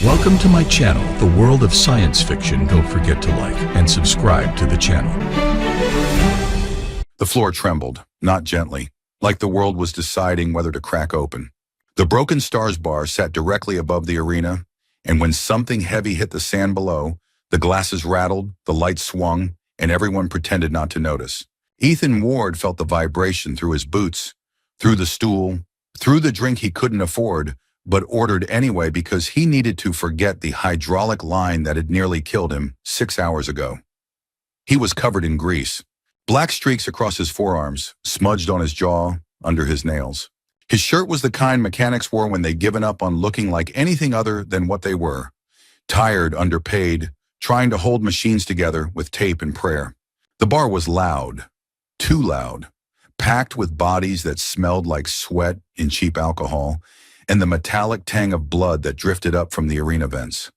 Welcome to my channel, the world of science fiction. Don't forget to like and subscribe to the channel. The floor trembled, not gently, like the world was deciding whether to crack open. The broken stars bar sat directly above the arena, and when something heavy hit the sand below, the glasses rattled, the lights swung, and everyone pretended not to notice. Ethan Ward felt the vibration through his boots, through the stool, through the drink he couldn't afford, but ordered anyway because he needed to forget the hydraulic line that had nearly killed him 6 hours ago. He was covered in grease, black streaks across his forearms, smudged on his jaw, under his nails. His shirt was the kind mechanics wore when they'd given up on looking like anything other than what they were. Tired, underpaid, trying to hold machines together with tape and prayer. The bar was loud, too loud, packed with bodies that smelled like sweat and cheap alcohol, and the metallic tang of blood that drifted up from the arena vents.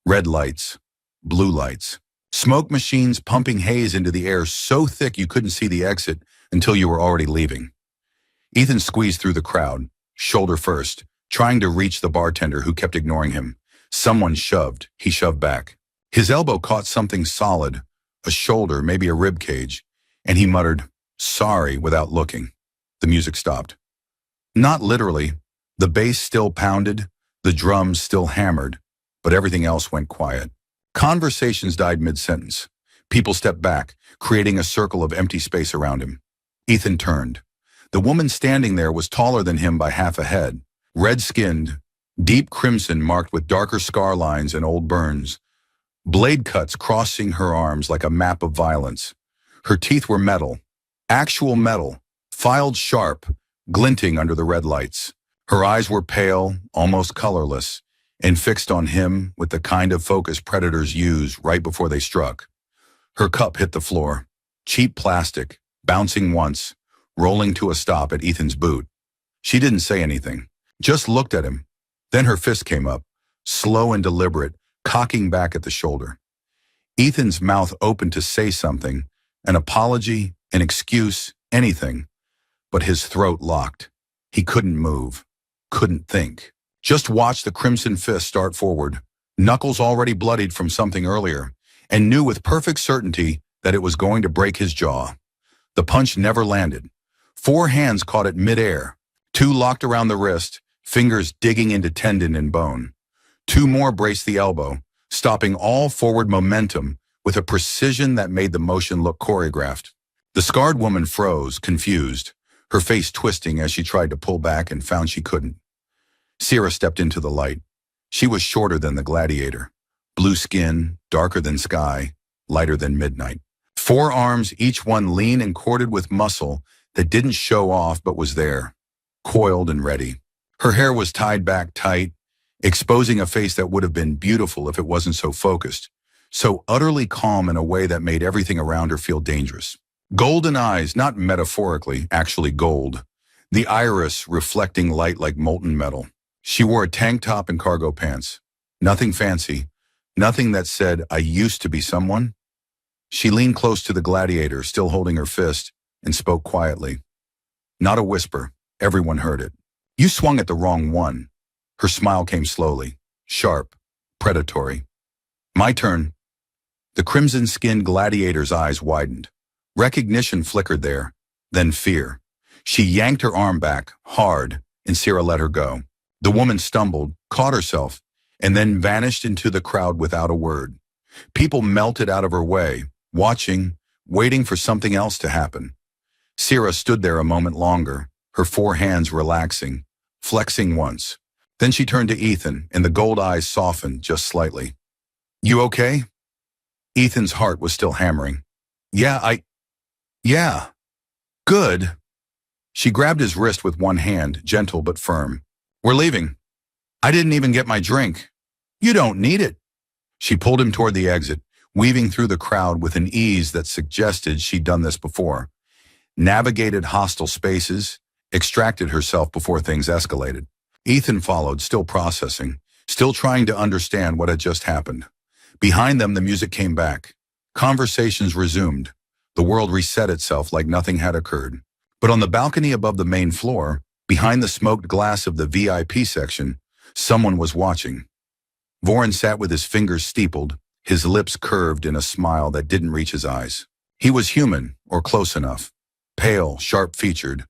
Red lights, blue lights, smoke machines pumping haze into the air so thick you couldn't see the exit until you were already leaving. Ethan squeezed through the crowd, shoulder first, trying to reach the bartender who kept ignoring him. Someone shoved. He shoved back. His elbow caught something solid, a shoulder, maybe a rib cage, and he muttered, "Sorry," without looking. The music stopped. Not literally. The bass still pounded, the drums still hammered, but everything else went quiet. Conversations died mid-sentence. People stepped back, creating a circle of empty space around him. Ethan turned. The woman standing there was taller than him by half a head, red-skinned, deep crimson marked with darker scar lines and old burns, blade cuts crossing her arms like a map of violence. Her teeth were metal, actual metal, filed sharp, glinting under the red lights. Her eyes were pale, almost colorless, and fixed on him with the kind of focus predators use right before they struck. Her cup hit the floor, cheap plastic, bouncing once, rolling to a stop at Ethan's boot. She didn't say anything, just looked at him. Then her fist came up, slow and deliberate, cocking back at the shoulder. Ethan's mouth opened to say something, an apology, an excuse, anything, but his throat locked. He couldn't move. Couldn't think. Just watched the crimson fist start forward, knuckles already bloodied from something earlier, and knew with perfect certainty that it was going to break his jaw. The punch never landed. 4 hands caught it midair, 2 locked around the wrist, fingers digging into tendon and bone. 2 more braced the elbow, stopping all forward momentum with a precision that made the motion look choreographed. The scarred woman froze, confused, her face twisting as she tried to pull back and found she couldn't. Sierra stepped into the light. She was shorter than the Gladiator. Blue skin, darker than sky, lighter than midnight. 4 arms, each one lean and corded with muscle that didn't show off but was there, coiled and ready. Her hair was tied back tight, exposing a face that would have been beautiful if it wasn't so focused, so utterly calm in a way that made everything around her feel dangerous. Golden eyes, not metaphorically, actually gold. The iris reflecting light like molten metal. She wore a tank top and cargo pants. Nothing fancy. Nothing that said, "I used to be someone." She leaned close to the Gladiator, still holding her fist, and spoke quietly. Not a whisper. Everyone heard it. "You swung at the wrong one." Her smile came slowly, sharp, predatory. "My turn." The crimson-skinned Gladiator's eyes widened. Recognition flickered there, then fear. She yanked her arm back, hard, and Sierra let her go. The woman stumbled, caught herself, and then vanished into the crowd without a word. People melted out of her way, watching, waiting for something else to happen. Sierra stood there a moment longer, her 4 hands relaxing, flexing once. Then she turned to Ethan, and the gold eyes softened just slightly. "You okay?" Ethan's heart was still hammering. Yeah. Good." She grabbed his wrist with one hand, gentle but firm. "We're leaving." "I didn't even get my drink." "You don't need it." She pulled him toward the exit, weaving through the crowd with an ease that suggested she'd done this before. Navigated hostile spaces, extracted herself before things escalated. Ethan followed, still processing, still trying to understand what had just happened. Behind them, the music came back. Conversations resumed. The world reset itself like nothing had occurred. But on the balcony above the main floor, behind the smoked glass of the VIP section, someone was watching. Voron sat with his fingers steepled, his lips curved in a smile that didn't reach his eyes. He was human, or close enough. Pale, sharp-featured,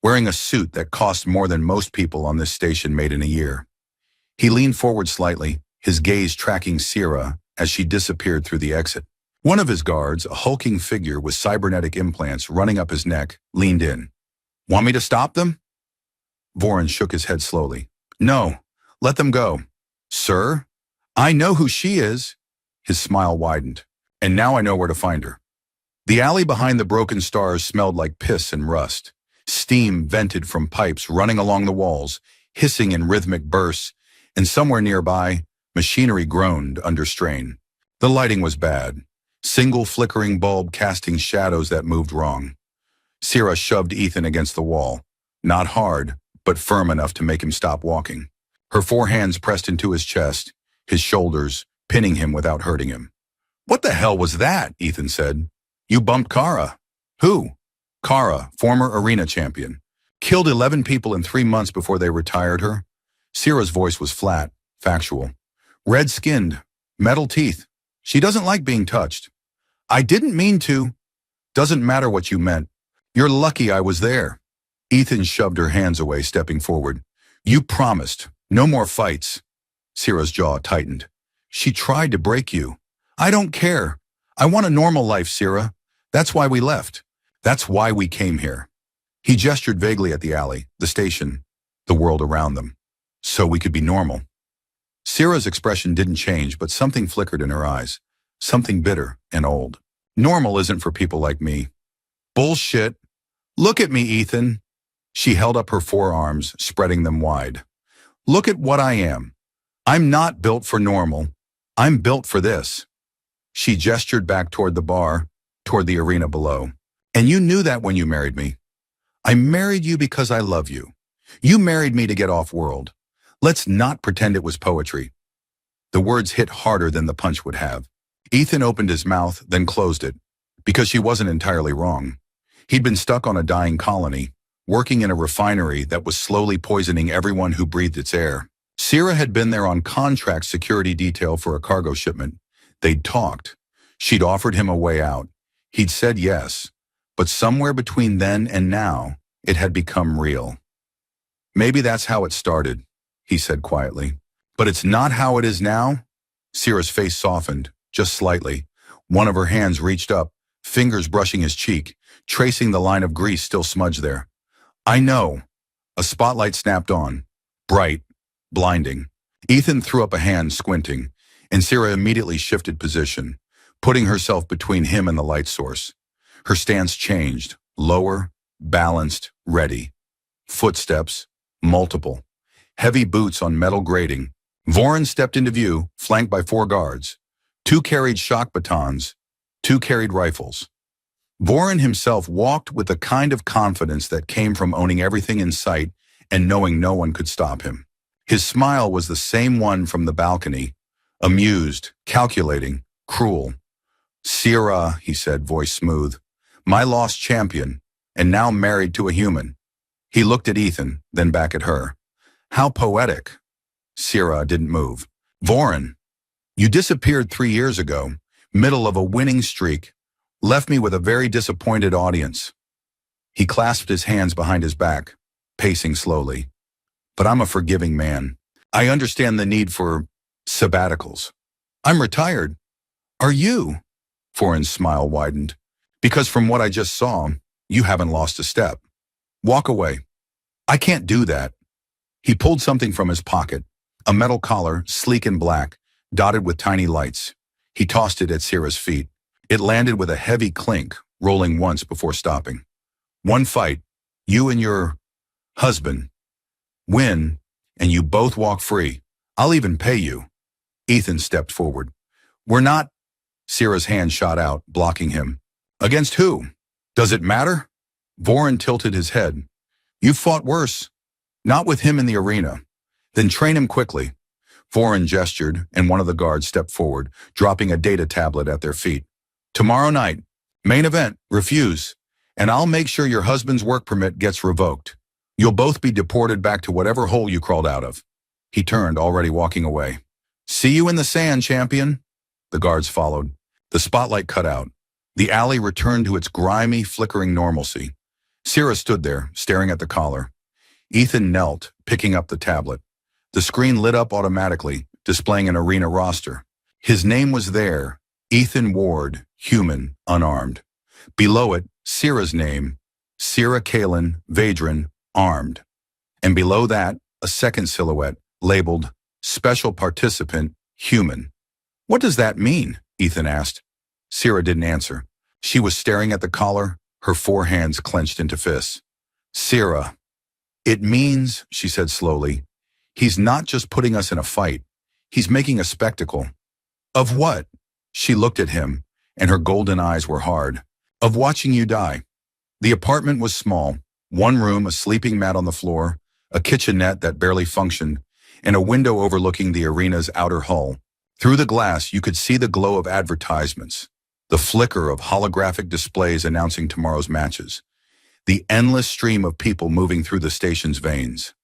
wearing a suit that cost more than most people on this station made in a year. He leaned forward slightly, his gaze tracking Sierra as she disappeared through the exit. One of his guards, a hulking figure with cybernetic implants running up his neck, leaned in. "Want me to stop them?" Voron shook his head slowly. "No, let them go." "Sir, I know who she is." His smile widened. "And now I know where to find her." The alley behind the broken stars smelled like piss and rust. Steam vented from pipes running along the walls, hissing in rhythmic bursts, and somewhere nearby, machinery groaned under strain. The lighting was bad. Single flickering bulb casting shadows that moved wrong. Sierra shoved Ethan against the wall. Not hard, but firm enough to make him stop walking. Her four hands pressed into his chest, his shoulders, pinning him without hurting him. "What the hell was that?" Ethan said. "You bumped Kara." "Who?" "Kara, former arena champion. Killed 11 people in 3 months before they retired her." Sierra's voice was flat, factual. "Red-skinned, metal teeth. She doesn't like being touched." "I didn't mean to." "Doesn't matter what you meant. You're lucky I was there." Ethan shoved her hands away, stepping forward. "You promised. No more fights." Sierra's jaw tightened. "She tried to break you." "I don't care. I want a normal life, Sierra. That's why we left. That's why we came here." He gestured vaguely at the alley, the station, the world around them. "So we could be normal." Sierra's expression didn't change, but something flickered in her eyes. Something bitter and old. "Normal isn't for people like me." "Bullshit. Look at me, Ethan." She held up her forearms, spreading them wide. "Look at what I am. I'm not built for normal. I'm built for this." She gestured back toward the bar, toward the arena below. "And you knew that when you married me. I married you because I love you. You married me to get off-world. Let's not pretend it was poetry." The words hit harder than the punch would have. Ethan opened his mouth, then closed it, because she wasn't entirely wrong. He'd been stuck on a dying colony, working in a refinery that was slowly poisoning everyone who breathed its air. Sierra had been there on contract security detail for a cargo shipment. They'd talked. She'd offered him a way out. He'd said yes, but somewhere between then and now, it had become real. "Maybe that's how it started," he said quietly. "But it's not how it is now." Sierra's face softened, just slightly. One of her hands reached up, fingers brushing his cheek, tracing the line of grease still smudged there. "I know." A spotlight snapped on. Bright, blinding. Ethan threw up a hand, squinting, and Sierra immediately shifted position, putting herself between him and the light source. Her stance changed, lower, balanced, ready. Footsteps, multiple. Heavy boots on metal grating. Voron stepped into view, flanked by 4 guards. 2 carried shock batons, 2 carried rifles. Voron himself walked with the kind of confidence that came from owning everything in sight and knowing no one could stop him. His smile was the same one from the balcony, amused, calculating, cruel. "Sierra," he said, voice smooth, "my lost champion, and now married to a human." He looked at Ethan, then back at her. "How poetic." Sierra didn't move. "Voron, you disappeared 3 years ago, middle of a winning streak, left me with a very disappointed audience." He clasped his hands behind his back, pacing slowly. "But I'm a forgiving man. I understand the need for sabbaticals. I'm retired." "Are you?" Voron's smile widened. "Because from what I just saw, you haven't lost a step. Walk away." "I can't do that." He pulled something from his pocket, a metal collar, sleek and black, dotted with tiny lights. He tossed it at Sierra's feet. It landed with a heavy clink, rolling once before stopping. "One fight, you and your husband. Win, and you both walk free. I'll even pay you." Ethan stepped forward. "We're not..." Sierra's hand shot out, blocking him. "Against who? Does it matter?" Voron tilted his head. "You fought worse. Not with him in the arena. Then train him quickly." Voron gestured, and one of the guards stepped forward, dropping a data tablet at their feet. "Tomorrow night, main event, refuse, and I'll make sure your husband's work permit gets revoked. You'll both be deported back to whatever hole you crawled out of." He turned, already walking away. See you in the sand, champion. The guards followed. The spotlight cut out. The alley returned to its grimy, flickering normalcy. Sierra stood there, staring at the collar. Ethan knelt, picking up the tablet. The screen lit up automatically, displaying an arena roster. His name was there, Ethan Ward, human, unarmed. Below it, Sierra's name, Sierra Kalin, Vadran, armed. And below that, a second silhouette, labeled Special Participant, Human. What does that mean? Ethan asked. Sierra didn't answer. She was staring at the collar, her four hands clenched into fists. Sierra. It means, she said slowly, he's not just putting us in a fight. He's making a spectacle. Of what? She looked at him, and her golden eyes were hard. Of watching you die. The apartment was small. One room, a sleeping mat on the floor, a kitchenette that barely functioned, and a window overlooking the arena's outer hull. Through the glass, you could see the glow of advertisements, the flicker of holographic displays announcing tomorrow's matches, the endless stream of people moving through the station's veins.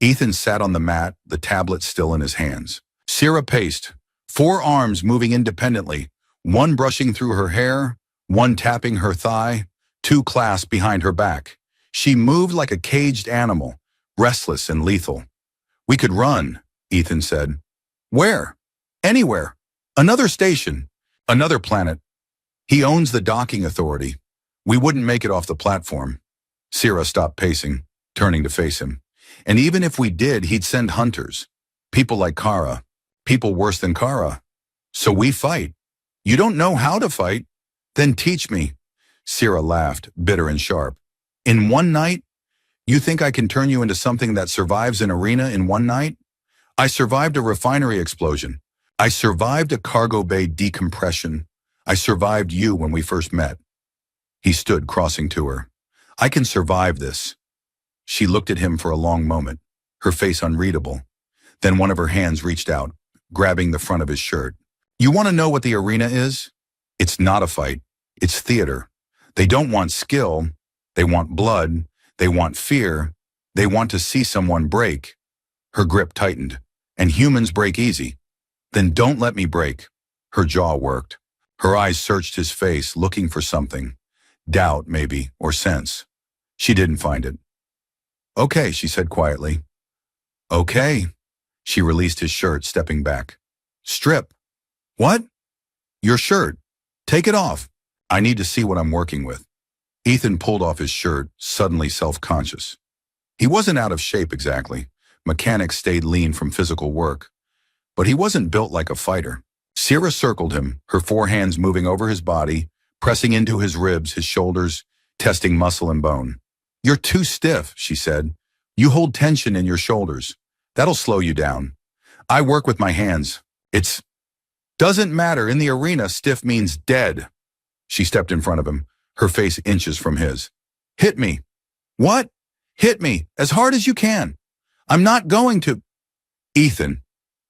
Ethan sat on the mat, the tablet still in his hands. Sierra paced, four arms moving independently, one brushing through her hair, one tapping her thigh, two clasped behind her back. She moved like a caged animal, restless and lethal. We could run, Ethan said. Where? Anywhere. Another station. Another planet. He owns the docking authority. We wouldn't make it off the platform. Sierra stopped pacing, turning to face him. And even if we did, he'd send hunters. People like Kara. People worse than Kara. So we fight. You don't know how to fight? Then teach me. Sierra laughed, bitter and sharp. In one night? You think I can turn you into something that survives an arena in one night? I survived a refinery explosion. I survived a cargo bay decompression. I survived you when we first met. He stood, crossing to her. I can survive this. She looked at him for a long moment, her face unreadable. Then one of her hands reached out, grabbing the front of his shirt. You want to know what the arena is? It's not a fight. It's theater. They don't want skill. They want blood. They want fear. They want to see someone break. Her grip tightened. And humans break easy. Then don't let me break. Her jaw worked. Her eyes searched his face, looking for something. Doubt, maybe, or sense. She didn't find it. Okay, she said quietly. Okay. She released his shirt, stepping back. Strip. What? Your shirt. Take it off. I need to see what I'm working with. Ethan pulled off his shirt, suddenly self-conscious. He wasn't out of shape exactly. Mechanics stayed lean from physical work. But he wasn't built like a fighter. Sierra circled him, her four hands moving over his body, pressing into his ribs, his shoulders, testing muscle and bone. You're too stiff, she said. You hold tension in your shoulders. That'll slow you down. I work with my hands. It's... Doesn't matter. In the arena, stiff means dead. She stepped in front of him, her face inches from his. Hit me. What? Hit me, as hard as you can. I'm not going to... Ethan.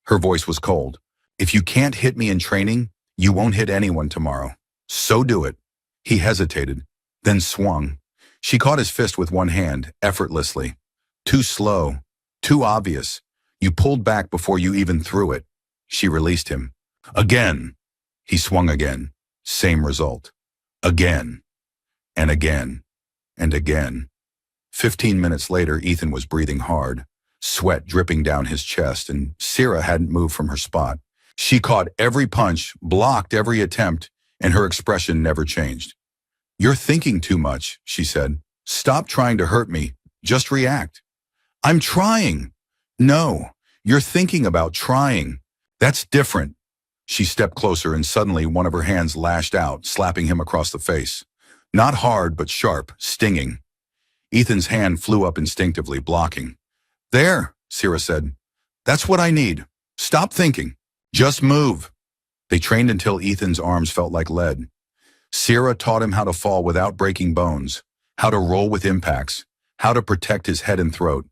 Her voice was cold. If you can't hit me in training, you won't hit anyone tomorrow. So do it. He hesitated, then swung. She caught his fist with one hand, effortlessly. Too slow, too obvious. You pulled back before you even threw it. She released him. Again. He swung again. Same result. Again. And again. And again. 15 minutes later, Ethan was breathing hard, sweat dripping down his chest, and Sierra hadn't moved from her spot. She caught every punch, blocked every attempt, and her expression never changed. You're thinking too much, she said. Stop trying to hurt me. Just react. I'm trying. No, you're thinking about trying. That's different. She stepped closer and suddenly one of her hands lashed out, slapping him across the face. Not hard, but sharp, stinging. Ethan's hand flew up instinctively, blocking. There, Sierra said. That's what I need. Stop thinking. Just move. They trained until Ethan's arms felt like lead. Sierra taught him how to fall without breaking bones, how to roll with impacts, how to protect his head and throat.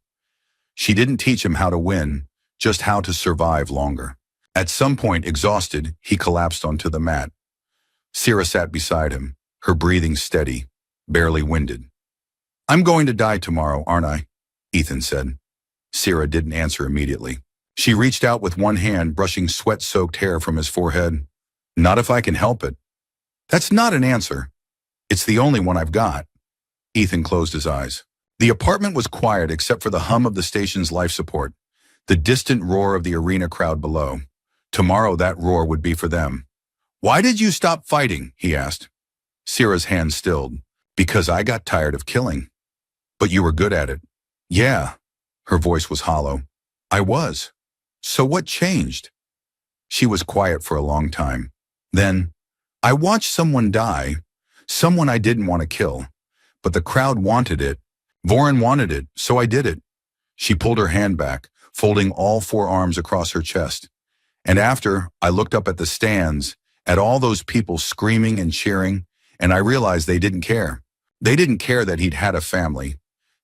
She didn't teach him how to win, just how to survive longer. At some point, exhausted, he collapsed onto the mat. Sierra sat beside him, her breathing steady, barely winded. I'm going to die tomorrow, aren't I? Ethan said. Sierra didn't answer immediately. She reached out with one hand, brushing sweat-soaked hair from his forehead. Not if I can help it. That's not an answer. It's the only one I've got. Ethan closed his eyes. The apartment was quiet except for the hum of the station's life support, the distant roar of the arena crowd below. Tomorrow that roar would be for them. Why did you stop fighting? He asked. Sierra's hand stilled. Because I got tired of killing. But you were good at it. Yeah. Her voice was hollow. I was. So what changed? She was quiet for a long time. Then, I watched someone die, someone I didn't want to kill. But the crowd wanted it. Voron wanted it, so I did it. She pulled her hand back, folding all four arms across her chest. And after, I looked up at the stands, at all those people screaming and cheering, and I realized they didn't care. They didn't care that he'd had a family,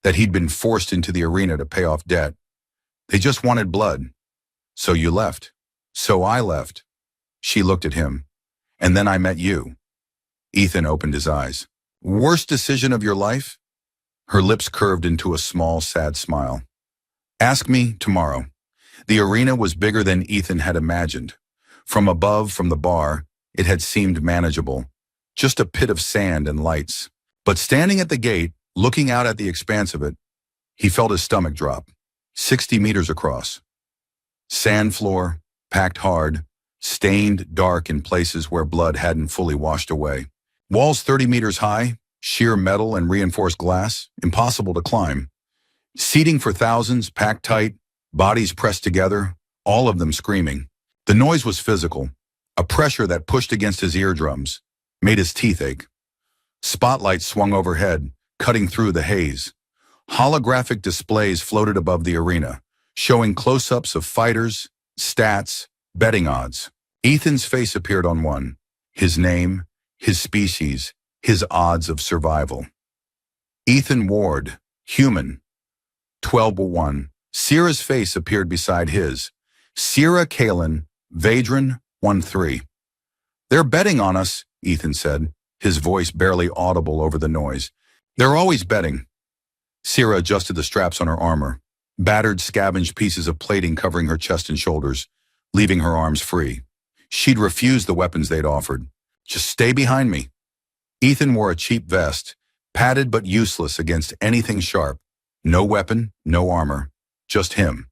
that he'd been forced into the arena to pay off debt. They just wanted blood. So you left. So I left. She looked at him. And then I met you. Ethan opened his eyes. Worst decision of your life? Her lips curved into a small, sad smile. Ask me tomorrow. The arena was bigger than Ethan had imagined. From above, from the bar, it had seemed manageable. Just a pit of sand and lights. But standing at the gate, looking out at the expanse of it, he felt his stomach drop. 60 meters across. Sand floor, packed hard, stained dark in places where blood hadn't fully washed away. Walls 30 meters high, sheer metal and reinforced glass, impossible to climb. Seating for thousands, packed tight, bodies pressed together, all of them screaming. The noise was physical, a pressure that pushed against his eardrums, made his teeth ache. Spotlights swung overhead, cutting through the haze. Holographic displays floated above the arena, showing close-ups of fighters, stats, betting odds. Ethan's face appeared on one. His name, his species, his odds of survival. Ethan Ward, human. 12-1. Sierra's face appeared beside his. Sierra Kalin, Vadran, 1-3. They're betting on us, Ethan said, his voice barely audible over the noise. They're always betting. Sierra adjusted the straps on her armor, battered, scavenged pieces of plating covering her chest and shoulders, leaving her arms free. She'd refused the weapons they'd offered. Just stay behind me. Ethan wore a cheap vest, padded but useless against anything sharp. No weapon, no armor, just him.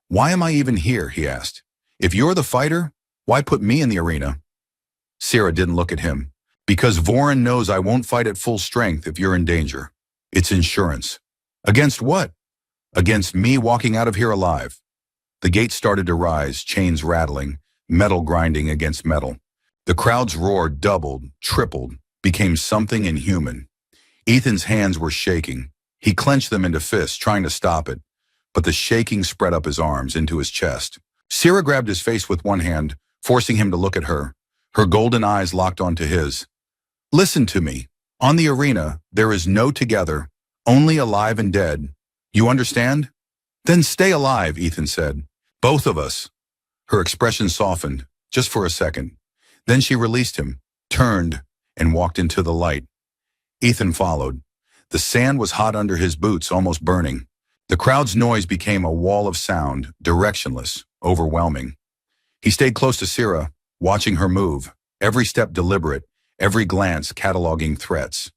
Why am I even here, he asked. If you're the fighter, why put me in the arena? Sierra didn't look at him. Because Voron knows I won't fight at full strength if you're in danger. It's insurance. Against what? Against me walking out of here alive. The gate started to rise, chains rattling, metal grinding against metal. The crowd's roar doubled, tripled, became something inhuman. Ethan's hands were shaking. He clenched them into fists, trying to stop it, but the shaking spread up his arms into his chest. Sierra grabbed his face with one hand, forcing him to look at her. Her golden eyes locked onto his. Listen to me. On the arena, there is no together, only alive and dead. You understand? Then stay alive, Ethan said. Both of us. Her expression softened, just for a second. Then she released him, turned, and walked into the light. Ethan followed. The sand was hot under his boots, almost burning. The crowd's noise became a wall of sound, directionless, overwhelming. He stayed close to Sierra, watching her move, every step deliberate, every glance cataloging threats.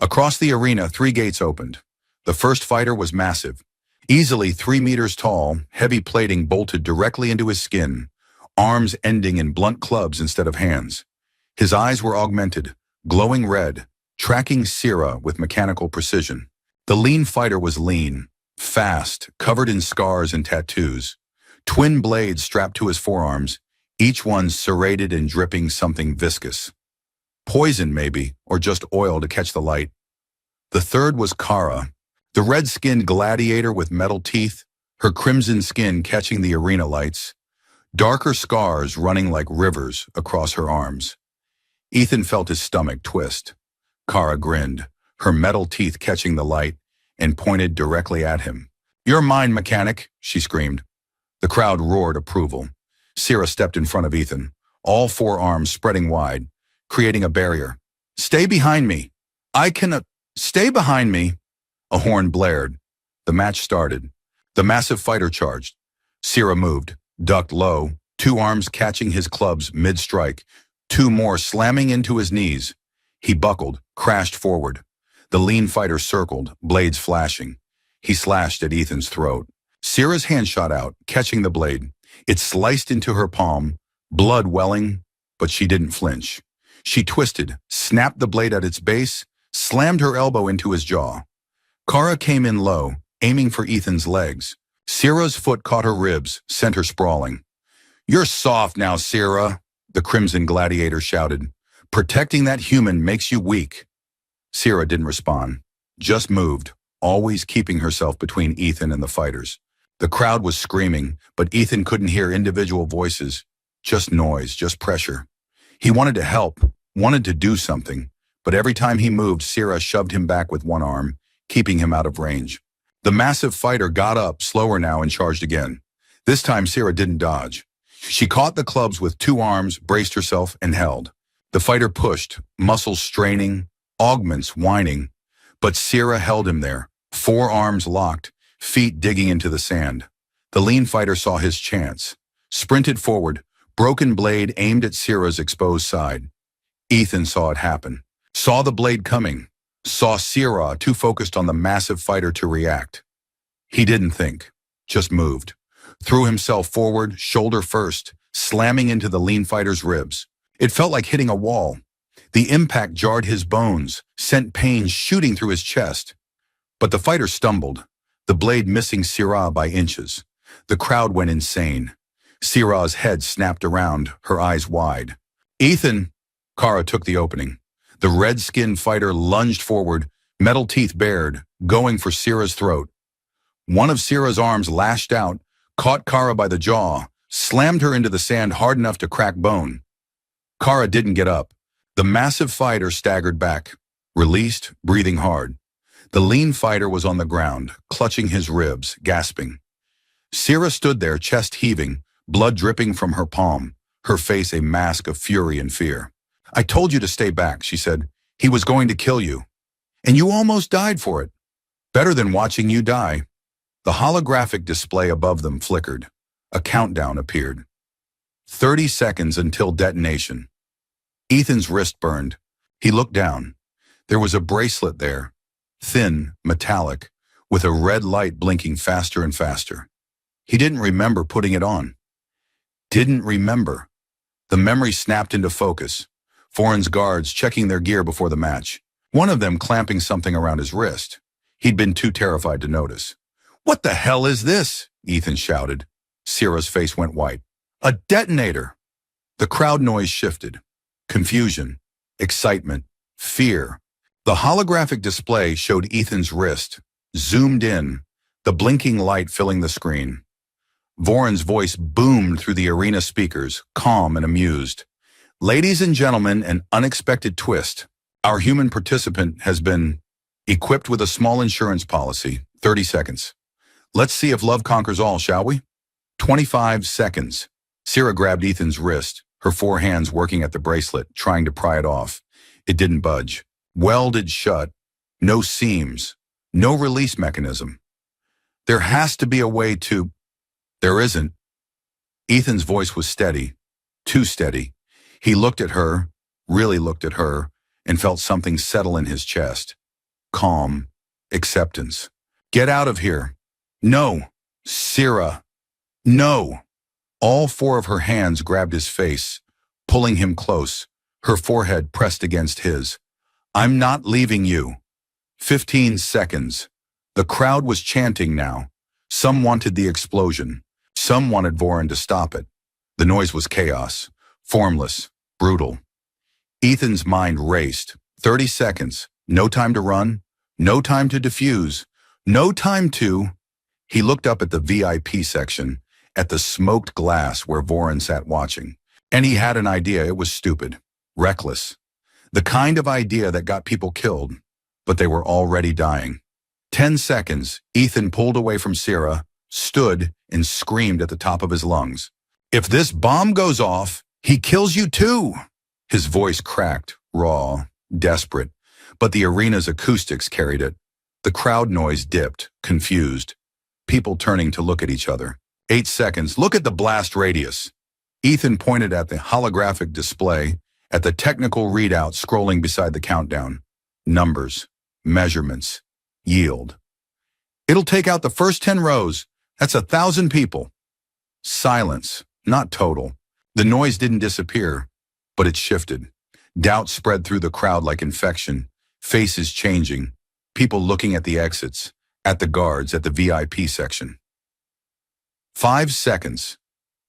Across the arena, 3 gates opened. The first fighter was massive. Easily 3 meters tall, heavy plating bolted directly into his skin, arms ending in blunt clubs instead of hands. His eyes were augmented, glowing red, tracking Sierra with mechanical precision. The lean fighter was lean, fast, covered in scars and tattoos. Twin blades strapped to his forearms, each one serrated and dripping something viscous. Poison, maybe, or just oil to catch the light. The third was Kara, the red-skinned gladiator with metal teeth, her crimson skin catching the arena lights, darker scars running like rivers across her arms. Ethan felt his stomach twist. Kara grinned, her metal teeth catching the light, and pointed directly at him. You're mine, mechanic, she screamed. The crowd roared approval. Sierra stepped in front of Ethan, all 4 arms spreading wide, creating a barrier. Stay behind me. I cannot. Stay behind me. A horn blared. The match started. The massive fighter charged. Sierra moved, ducked low, two arms catching his clubs mid-strike, two more slamming into his knees. He buckled, crashed forward. The lean fighter circled, blades flashing. He slashed at Ethan's throat. Sierra's hand shot out, catching the blade. It sliced into her palm, blood welling, but she didn't flinch. She twisted, snapped the blade at its base, slammed her elbow into his jaw. Kara came in low, aiming for Ethan's legs. Sierra's foot caught her ribs, sent her sprawling. "You're soft now, Sierra," the Crimson Gladiator shouted. "Protecting that human makes you weak." Sierra didn't respond, just moved, always keeping herself between Ethan and the fighters. The crowd was screaming, but Ethan couldn't hear individual voices, just noise, just pressure. He wanted to help, wanted to do something, but every time he moved, Sierra shoved him back with one arm, keeping him out of range. The massive fighter got up, slower now, and charged again. This time, Sierra didn't dodge. She caught the clubs with two arms, braced herself, and held. The fighter pushed, muscles straining, augments whining, but Sierra held him there, four arms locked, feet digging into the sand. The lean fighter saw his chance, sprinted forward, broken blade aimed at Sierra's exposed side. Ethan saw it happen, saw the blade coming, saw Sierra too focused on the massive fighter to react. He didn't think, just moved, threw himself forward, shoulder first, slamming into the lean fighter's ribs. It felt like hitting a wall. The impact jarred his bones, sent pain shooting through his chest. But the fighter stumbled, the blade missing Sierra by inches. The crowd went insane. Sierra's head snapped around, her eyes wide. "Ethan!" Kara took the opening. The red-skinned fighter lunged forward, metal teeth bared, going for Sierra's throat. One of Sierra's arms lashed out, caught Kara by the jaw, slammed her into the sand hard enough to crack bone. Kara didn't get up. The massive fighter staggered back, released, breathing hard. The lean fighter was on the ground, clutching his ribs, gasping. Sierra stood there, chest heaving, blood dripping from her palm, her face a mask of fury and fear. "I told you to stay back," she said. "He was going to kill you. And you almost died for it. Better than watching you die." The holographic display above them flickered. A countdown appeared. 30 seconds until detonation. Ethan's wrist burned. He looked down. There was a bracelet there, thin, metallic, with a red light blinking faster and faster. He didn't remember putting it on. Didn't remember. The memory snapped into focus. Foreign's guards checking their gear before the match. One of them clamping something around his wrist. He'd been too terrified to notice. "What the hell is this?" Ethan shouted. Sierra's face went white. "A detonator!" The crowd noise shifted. Confusion, excitement, fear. The holographic display showed Ethan's wrist, zoomed in, the blinking light filling the screen. Voren's voice boomed through the arena speakers, calm and amused. "Ladies and gentlemen, an unexpected twist. Our human participant has been equipped with a small insurance policy. 30 seconds. Let's see if love conquers all, shall we?" 25 seconds. Sierra grabbed Ethan's wrist, her four hands working at the bracelet, trying to pry it off. It didn't budge. Welded shut. No seams. No release mechanism. "There has to be a way to—" "There isn't." Ethan's voice was steady. Too steady. He looked at her, really looked at her, and felt something settle in his chest. Calm. Acceptance. "Get out of here." "No." "Sierra." "No." All four of her hands grabbed his face, pulling him close, her forehead pressed against his. "I'm not leaving you." 15 seconds. The crowd was chanting now. Some wanted the explosion. Some wanted Voren to stop it. The noise was chaos, formless, brutal. Ethan's mind raced. 30 seconds. No time to run. No time to defuse. No time to... He looked up at the VIP section, at the smoked glass where Voren sat watching. And he had an idea. It was stupid, reckless. The kind of idea that got people killed, but they were already dying. 10 seconds. Ethan pulled away from Sierra, stood, and screamed at the top of his lungs. "If this bomb goes off, he kills you too!" His voice cracked, raw, desperate, but the arena's acoustics carried it. The crowd noise dipped, confused, people turning to look at each other. 8 seconds. Look at the blast radius. Ethan pointed at the holographic display, at the technical readout scrolling beside the countdown. Numbers, measurements, yield. It'll take out the first 10 rows. That's 1,000 people. Silence, not total. The noise didn't disappear, but it shifted. Doubt spread through the crowd like infection, faces changing, people looking at the exits, at the guards, at the VIP section. 5 seconds.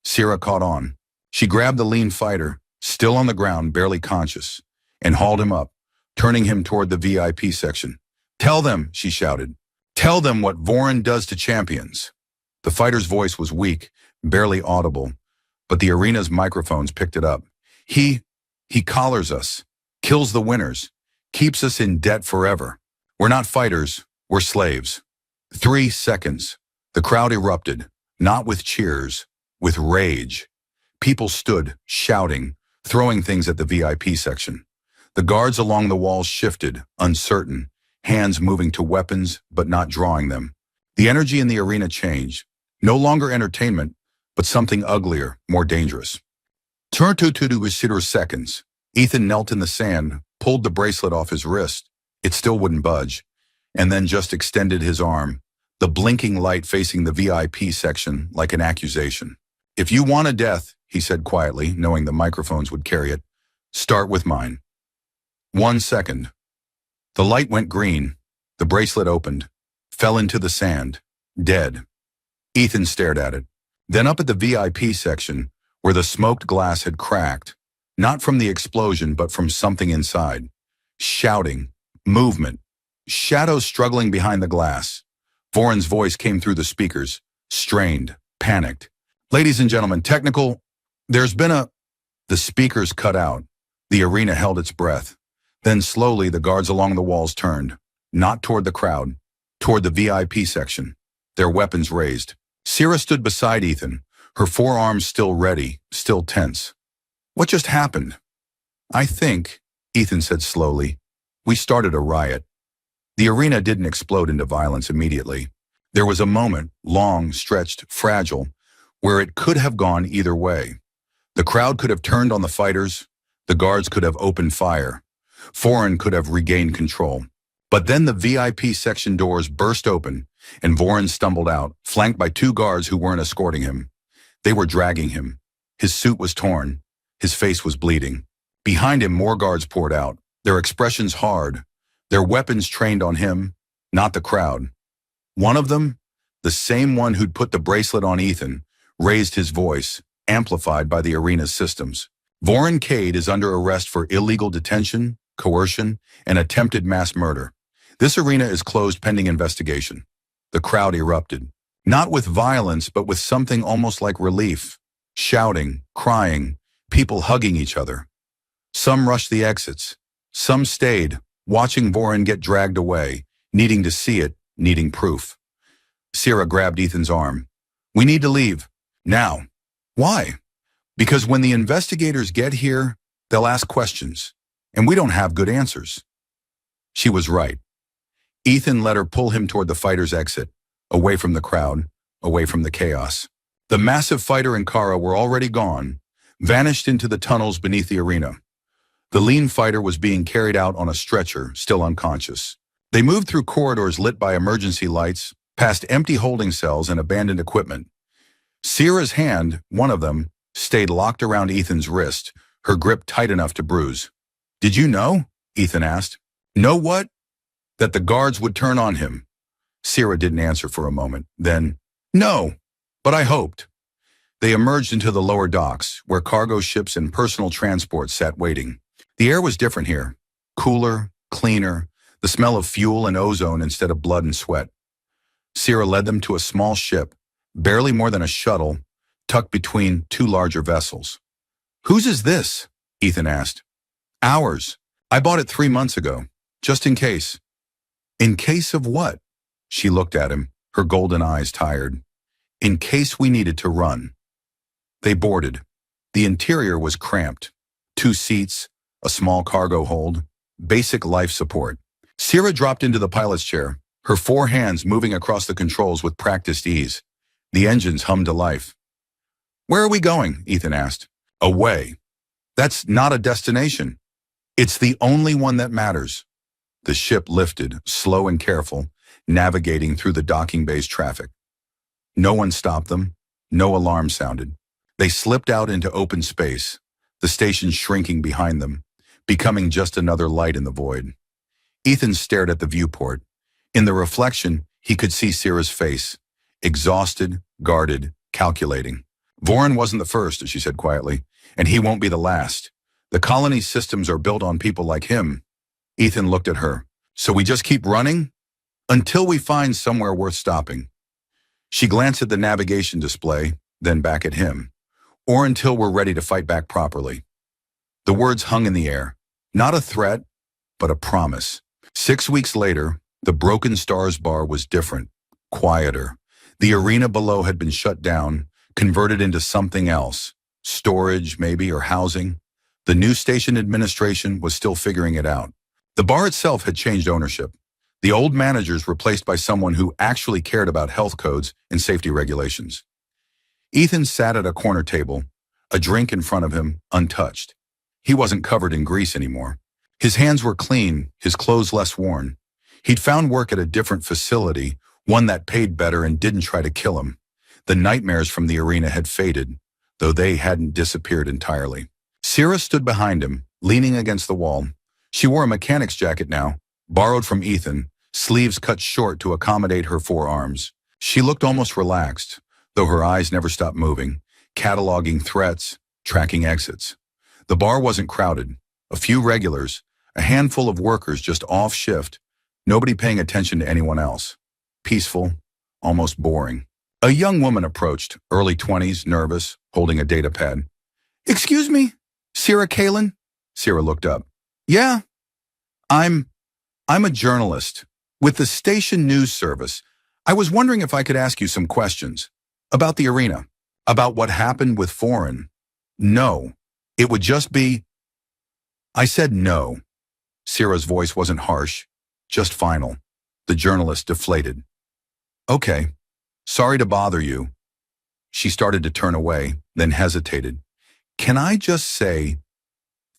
Sierra caught on. She grabbed the lean fighter, still on the ground, barely conscious, and hauled him up, turning him toward the VIP section. "Tell them," she shouted. "Tell them what Voron does to champions." The fighter's voice was weak, barely audible, but the arena's microphones picked it up. He collars us, kills the winners, keeps us in debt forever. We're not fighters, we're slaves. 3 seconds. The crowd erupted, not with cheers, with rage. People stood, shouting, throwing things at the VIP section. The guards along the walls shifted, uncertain, hands moving to weapons but not drawing them. The energy in the arena changed. No longer entertainment, but something uglier, more dangerous. 2 seconds. Ethan knelt in the sand, pulled the bracelet off his wrist. It still wouldn't budge, and then just extended his arm, the blinking light facing the VIP section like an accusation. "If you want a death," he said quietly, knowing the microphones would carry it, "start with mine." 1 second. The light went green. The bracelet opened, fell into the sand, dead. Ethan stared at it. Then up at the VIP section, where the smoked glass had cracked, not from the explosion, but from something inside. Shouting, movement, shadows struggling behind the glass. Voron's voice came through the speakers, strained, panicked. "Ladies and gentlemen, there's been a..." The speakers cut out. The arena held its breath. Then slowly the guards along the walls turned, not toward the crowd, toward the VIP section, their weapons raised. Sierra stood beside Ethan, her forearms still ready, still tense. "What just happened?" "I think," Ethan said slowly, "we started a riot." The arena didn't explode into violence immediately. There was a moment, long, stretched, fragile, where it could have gone either way. The crowd could have turned on the fighters, the guards could have opened fire, Voron could have regained control. But then the VIP section doors burst open, and Voron stumbled out, flanked by 2 guards who weren't escorting him. They were dragging him. His suit was torn. His face was bleeding. Behind him, more guards poured out, their expressions hard, their weapons trained on him, not the crowd. One of them, the same one who'd put the bracelet on Ethan, raised his voice, amplified by the arena's systems. "Voron Cade is under arrest for illegal detention, coercion, and attempted mass murder. This arena is closed pending investigation." The crowd erupted, not with violence, but with something almost like relief. Shouting, crying, people hugging each other. Some rushed the exits. Some stayed, watching Voron get dragged away, needing to see it, needing proof. Sierra grabbed Ethan's arm. "We need to leave. Now." "Why?" "Because when the investigators get here, they'll ask questions, and we don't have good answers." She was right. Ethan let her pull him toward the fighter's exit, away from the crowd, away from the chaos. The massive fighter and Kara were already gone, vanished into the tunnels beneath the arena. The lean fighter was being carried out on a stretcher, still unconscious. They moved through corridors lit by emergency lights, past empty holding cells and abandoned equipment. Sierra's hand, one of them, stayed locked around Ethan's wrist, her grip tight enough to bruise. "Did you know?" Ethan asked. "Know what?" "That the guards would turn on him." Sierra didn't answer for a moment. Then, "No, but I hoped." They emerged into the lower docks, where cargo ships and personal transport sat waiting. The air was different here. Cooler, cleaner, the smell of fuel and ozone instead of blood and sweat. Sierra led them to a small ship, barely more than a shuttle, tucked between 2 larger vessels. "Whose is this?" Ethan asked. "Ours. I bought it 3 months ago, just in case." "In case of what?" She looked at him, her golden eyes tired. "In case we needed to run." They boarded. The interior was cramped. 2 seats, a small cargo hold, basic life support. Sierra dropped into the pilot's chair, her 4 hands moving across the controls with practiced ease. The engines hummed to life. "Where are we going?" Ethan asked. "Away. That's not a destination. It's the only one that matters." The ship lifted, slow and careful, navigating through the docking bay's traffic. No one stopped them. No alarm sounded. They slipped out into open space, the station shrinking behind them, becoming just another light in the void. Ethan stared at the viewport. In the reflection, he could see Sierra's face, exhausted, guarded, calculating. "Voran wasn't the first," she said quietly, "and he won't be the last. The colony's systems are built on people like him." Ethan looked at her. "So we just keep running? Until we find somewhere worth stopping." She glanced at the navigation display, then back at him. "Or until we're ready to fight back properly." The words hung in the air. Not a threat, but a promise. 6 weeks later, the Broken Stars bar was different, quieter. The arena below had been shut down, converted into something else. Storage, maybe, or housing. The new station administration was still figuring it out. The bar itself had changed ownership. The old managers replaced by someone who actually cared about health codes and safety regulations. Ethan sat at a corner table, a drink in front of him, untouched. He wasn't covered in grease anymore. His hands were clean, his clothes less worn. He'd found work at a different facility, one that paid better and didn't try to kill him. The nightmares from the arena had faded, though they hadn't disappeared entirely. Sierra stood behind him, leaning against the wall. She wore a mechanic's jacket now, borrowed from Ethan, sleeves cut short to accommodate her forearms. She looked almost relaxed, though her eyes never stopped moving, cataloging threats, tracking exits. The bar wasn't crowded. A few regulars, a handful of workers just off shift, nobody paying attention to anyone else. Peaceful, almost boring. A young woman approached, early 20s, nervous, holding a data pad. "Excuse me, Sierra Kalin?" Sierra looked up. "Yeah, I'm a journalist with the station news service. I was wondering if I could ask you some questions about the arena, about what happened with Foreign." "No, it would just be..." I said no. Sierra's voice wasn't harsh, just final. The journalist deflated. "Okay, sorry to bother you." She started to turn away, then hesitated. "Can I just say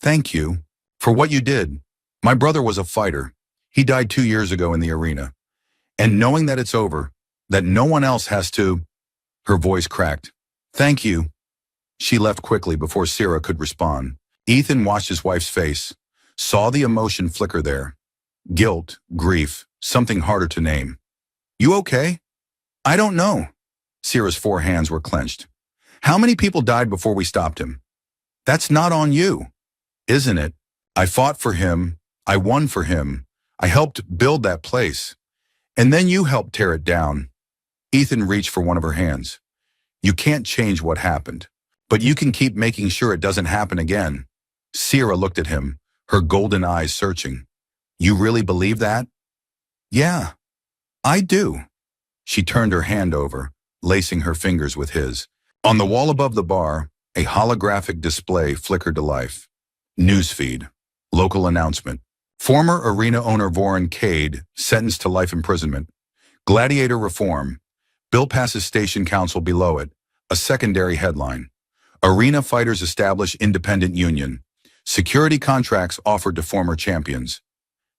thank you for what you did? My brother was a fighter. He died 2 years ago in the arena. And knowing that it's over, that no one else has to..." Her voice cracked. "Thank you." She left quickly before Sierra could respond. Ethan watched his wife's face, saw the emotion flicker there. Guilt, grief, something harder to name. "You okay?" "I don't know." Sierra's 4 hands were clenched. "How many people died before we stopped him?" "That's not on you." "Isn't it? I fought for him. I won for him. I helped build that place. And then you helped tear it down." Ethan reached for one of her hands. "You can't change what happened, but you can keep making sure it doesn't happen again." Sierra looked at him, her golden eyes searching. "You really believe that?" "Yeah, I do." She turned her hand over, lacing her fingers with his. On the wall above the bar, a holographic display flickered to life. Newsfeed. Local announcement. Former arena owner Voran Cade sentenced to life imprisonment. Gladiator reform. Bill passes station council below it. A secondary headline. Arena fighters establish independent union. Security contracts offered to former champions.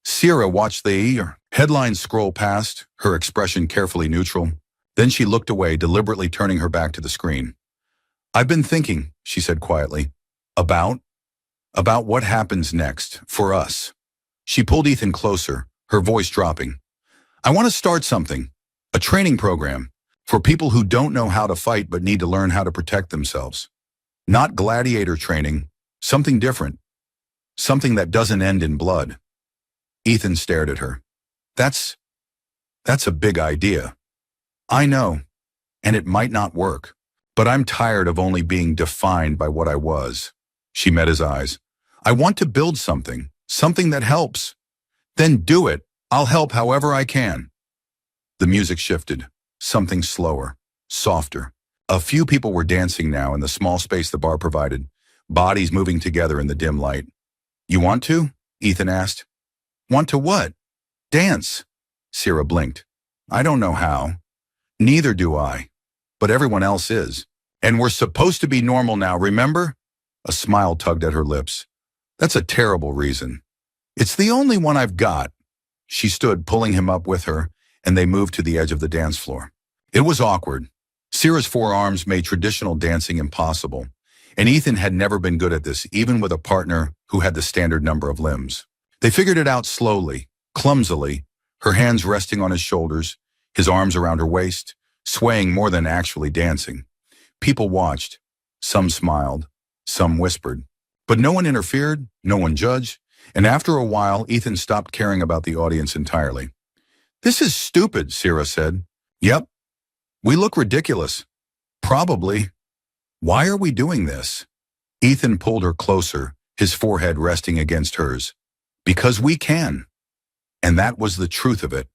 Sierra watched the headlines scroll past, her expression carefully neutral. Then she looked away, deliberately turning her back to the screen. "I've been thinking," she said quietly, about what happens next, for us." She pulled Ethan closer, her voice dropping. "I want to start something, a training program, for people who don't know how to fight but need to learn how to protect themselves. Not gladiator training, something different, something that doesn't end in blood." Ethan stared at her. That's a big idea." "I know, and it might not work, but I'm tired of only being defined by what I was." She met his eyes. "I want to build something that helps." "Then do it. I'll help however I can." The music shifted, something slower, softer. A few people were dancing now in the small space the bar provided, bodies moving together in the dim light. "You want to?" Ethan asked. "Want to what?" "Dance." Sierra blinked. "I don't know how." "Neither do I." but everyone else is. And we're supposed to be normal now, remember? A smile tugged at her lips. That's a terrible reason. It's the only one I've got. She stood, pulling him up with her, and they moved to the edge of the dance floor. It was awkward. Sierra's forearms made traditional dancing impossible, and Ethan had never been good at this, even with a partner who had the standard number of limbs. They figured it out slowly, clumsily, her hands resting on his shoulders, his arms around her waist, swaying more than actually dancing. People watched. Some smiled, some whispered. But no one interfered, no one judged, and after a while, Ethan stopped caring about the audience entirely. "This is stupid," Sierra said. "Yep. We look ridiculous. Probably. Why are we doing this?" Ethan pulled her closer, his forehead resting against hers. "Because we can." And that was the truth of it.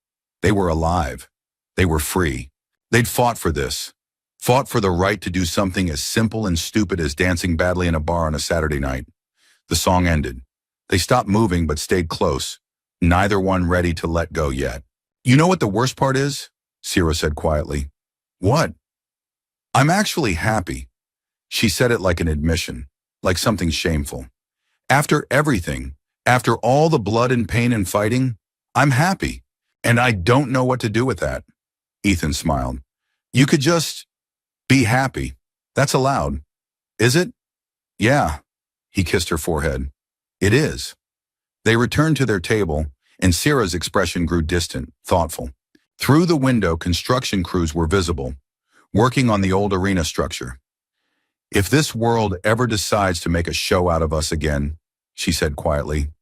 They were alive. They were free. They'd fought for this. Fought for the right to do something as simple and stupid as dancing badly in a bar on a Saturday night. The song ended. They stopped moving but stayed close, neither one ready to let go yet. "You know what the worst part is?" Sierra said quietly. "What?" "I'm actually happy." She said it like an admission, like something shameful. "After everything, after all the blood and pain and fighting, I'm happy. And I don't know what to do with that." Ethan smiled. "You could just be happy. That's allowed." "Is it?" "Yeah." He kissed her forehead. "It is." They returned to their table, and Sierra's expression grew distant, thoughtful. Through the window, construction crews were visible, working on the old arena structure. "If this world ever decides to make a show out of us again," she said quietly,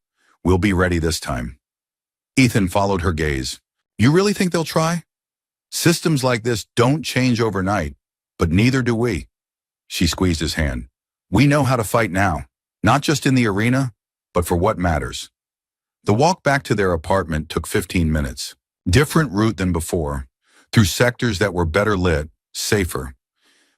"we'll be ready this time." Ethan followed her gaze. "You really think they'll try? Systems like this don't change overnight, but neither do we." She squeezed his hand. "We know how to fight now, not just in the arena, but for what matters." The walk back to their apartment took 15 minutes. Different route than before, through sectors that were better lit, safer.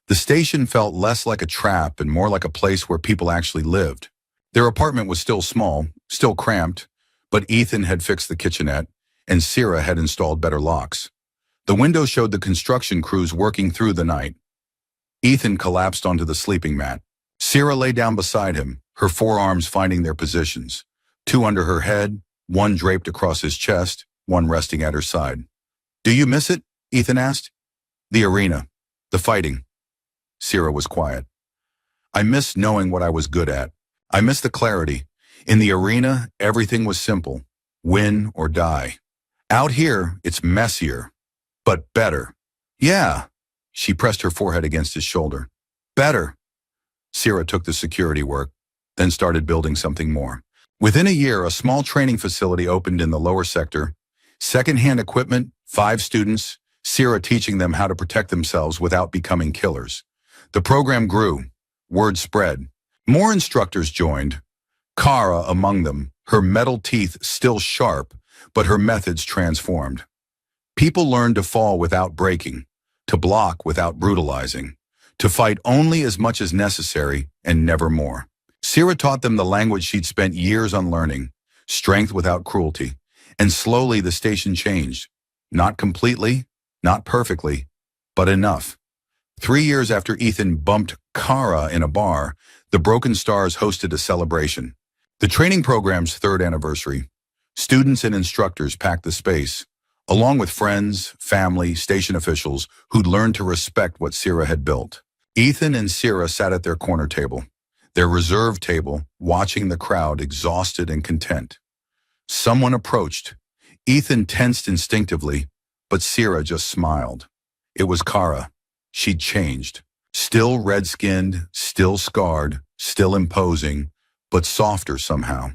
The station felt less like a trap and more like a place where people actually lived. Their apartment was still small, still cramped, but Ethan had fixed the kitchenette, and Sierra had installed better locks. The window showed the construction crews working through the night. Ethan collapsed onto the sleeping mat. Sierra lay down beside him, her forearms finding their positions. Two under her head, one draped across his chest, one resting at her side. "Do you miss it?" Ethan asked. "The arena. The fighting." Sierra was quiet. "I miss knowing what I was good at. I miss the clarity. In the arena, everything was simple. Win or die. Out here, it's messier, but better." "Yeah." She pressed her forehead against his shoulder. "Better." Sierra took the security work, then started building something more. Within a year, a small training facility opened in the lower sector. Second-hand equipment, 5 students, Sierra teaching them how to protect themselves without becoming killers. The program grew. Word spread. More instructors joined. Kara among them, her metal teeth still sharp, but her methods transformed. People learned to fall without breaking, to block without brutalizing, to fight only as much as necessary and never more. Sierra taught them the language she'd spent years unlearning, strength without cruelty, and slowly the station changed. Not completely, not perfectly, but enough. 3 years after Ethan bumped Kara in a bar, the Broken Stars hosted a celebration. The training program's 3rd anniversary. Students and instructors packed the space, along with friends, family, station officials who'd learned to respect what Sierra had built. Ethan and Sierra sat at their corner table, their reserve table, watching the crowd exhausted and content. Someone approached. Ethan tensed instinctively, but Sierra just smiled. It was Kara. She'd changed. Still red-skinned, still scarred, still imposing, but softer somehow.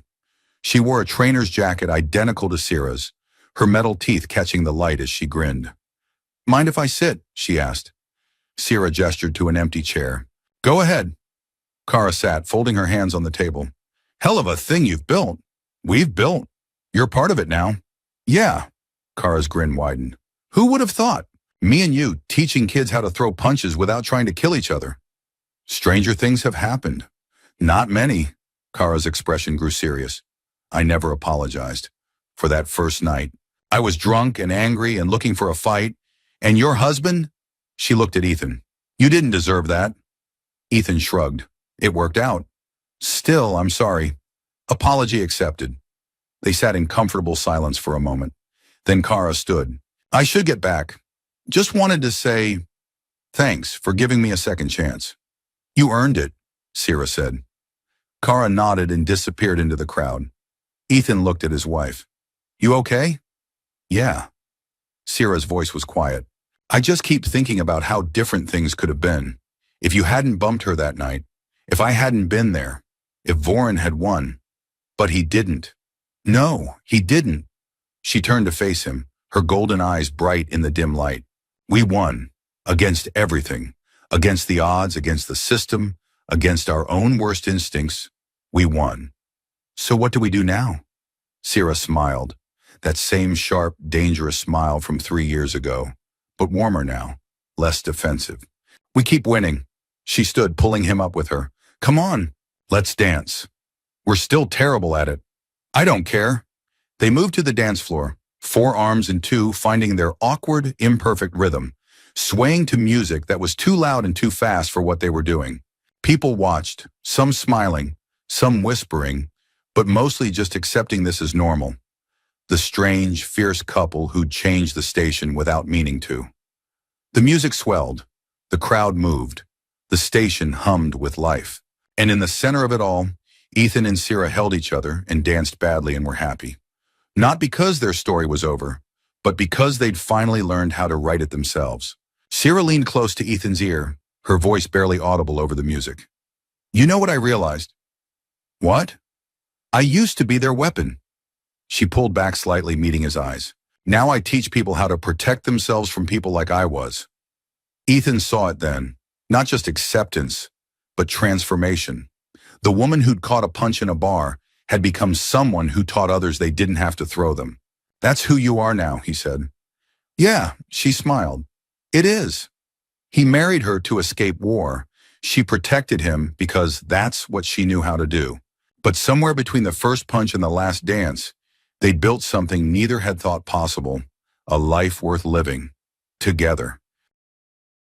She wore a trainer's jacket identical to Sierra's, her metal teeth catching the light as she grinned. "Mind if I sit?" she asked. Sierra gestured to an empty chair. "Go ahead." Kara sat, folding her hands on the table. "Hell of a thing you've built." "We've built. You're part of it now." "Yeah." Kara's grin widened. "Who would have thought? Me and you teaching kids how to throw punches without trying to kill each other." "Stranger things have happened." "Not many." Kara's expression grew serious. "I never apologized. For that first night. I was drunk and angry and looking for a fight. And your husband?" She looked at Ethan. You didn't deserve that. Ethan shrugged. It worked out. Still, I'm sorry. Apology accepted. They sat in comfortable silence for a moment. Then Kara stood. I should get back. Just wanted to say thanks for giving me a second chance. You earned it, Sierra said. Kara nodded and disappeared into the crowd. Ethan looked at his wife. You okay? Yeah. Sierra's voice was quiet. I just keep thinking about how different things could have been. If you hadn't bumped her that night, if I hadn't been there, if Voren had won. But he didn't. No, he didn't. She turned to face him, her golden eyes bright in the dim light. We won. Against everything. Against the odds, against the system, against our own worst instincts. We won. So what do we do now? Sierra smiled. That same sharp, dangerous smile from 3 years ago. But warmer now. Less defensive. We keep winning. She stood, pulling him up with her. Come on. Let's dance. We're still terrible at it. I don't care. They moved to the dance floor, 4 arms and 2 finding their awkward, imperfect rhythm, swaying to music that was too loud and too fast for what they were doing. People watched, some smiling, some whispering, but mostly just accepting this as normal. The strange, fierce couple who'd changed the station without meaning to. The music swelled. The crowd moved. The station hummed with life. And in the center of it all, Ethan and Sierra held each other and danced badly and were happy. Not because their story was over, but because they'd finally learned how to write it themselves. Sierra leaned close to Ethan's ear, her voice barely audible over the music. You know what I realized? What? I used to be their weapon. She pulled back slightly, meeting his eyes. Now I teach people how to protect themselves from people like I was. Ethan saw it then, not just acceptance, but transformation. The woman who'd caught a punch in a bar had become someone who taught others they didn't have to throw them. That's who you are now, he said. Yeah, she smiled. It is. He married her to escape war. She protected him because that's what she knew how to do. But somewhere between the first punch and the last dance, they'd built something neither had thought possible, a life worth living, together.